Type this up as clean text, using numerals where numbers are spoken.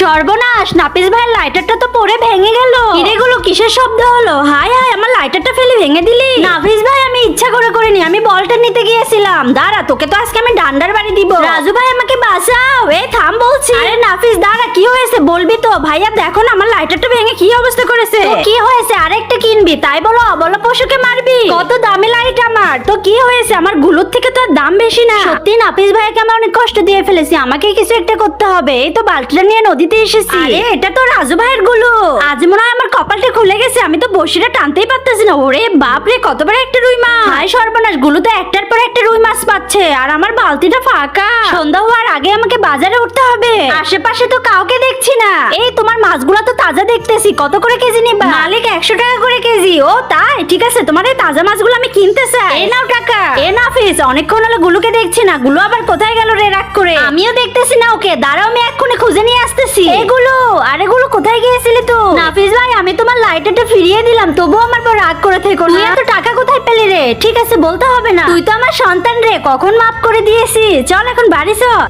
সর্বনাশ, নাফিস ভাইয়ের লাইটারটা তো পড়ে ভেঙে গেল। এগুলো কিসের শব্দ হলো? হায় হায়, আমার লাইটারটা ফেলে ভেঙে দিলি। নাফিস ভাই, আমি ইচ্ছা করে করিনি, আমি বলটা নিতে গিয়েছিলাম। দাঁড়া, তোকে তো আজকে আমি ডান্ডার বাড়ি দিব। রাজু ভাই, আমাকে বাঁচাও। এই থাম বলছি। আরে নাফিস, দাঁড়া, কি হয়েছে বলবি তো? ভাইয়া দেখো না, আমার লাইটারটা ভেঙে কি অবস্থা করেছে। তো কি হয়েছে? আরেকটা কিনবি তাই বলো অবলা পশুকে মারবি? কত দামি লাইট আমার। তো কি হয়েছে? আমার গুলোর থেকে তো আর দাম বেশি না। সত্যি নাফিস ভাইকে আমি অনেক কষ্ট দিয়ে ফেলেছি, আমাকে কিছু একটা করতে হবে। এই তো বালতিটা নিয়ে নদীতে এসেছি। আরে এটা তো রাজু ভাইয়ের গুলো। আজ মনে হয় আমার কপালটা খুলে গেছে, আমি তো বসিটা টানতেই পারতেছি না। ওরে বাপ রে, কত বড় একটা রুই মাছ। হায় সর্বনাশ, গুলো তো একটার পর একটা রুই মাছ পাচ্ছে, আর আমার বালতিটা ফাঁকা। সন্ধ্যা হওয়ার আগে আমাকে বাজারে উঠতে হবে। আশেপাশে তো কাউকে দেখছি না। এই তোমার মাছগুলো তো তাজা দেখতেছি, কত করে কেজি নিবা? মালিক 100 টাকা করে কেজি। ও তাই, ঠিক আছে, তোমার এই তাজা মাছগুলো আমি কিনতে চাই। এই নাও টাকা। এ নাফিস, অনেকক্ষণ হলো গুলোকে দেখছি না। গুলো আবার কোথায় গেল রে রাগ করে? আমিও দেখতেছি না ওকে, দাঁড়াও, আমি এক্ষুনি খুঁজে নিয়ে আসতেছি। এগুলো, আরে গুলো কোথায় গিয়েছিলি তো? নাফিস ভাই, আমি তোমার লাইটারটা ফিরিয়ে দিলাম, তবুও আমার পর রাগ করে থেকো না। তুই এত টাকা কোথায় পেলি রে? ঠিক আছে, বলতে হবে না, তুই তো আমার সন্তান রে, কখন মাফ করে দিয়েছি। চল এখন বাড়ি চল।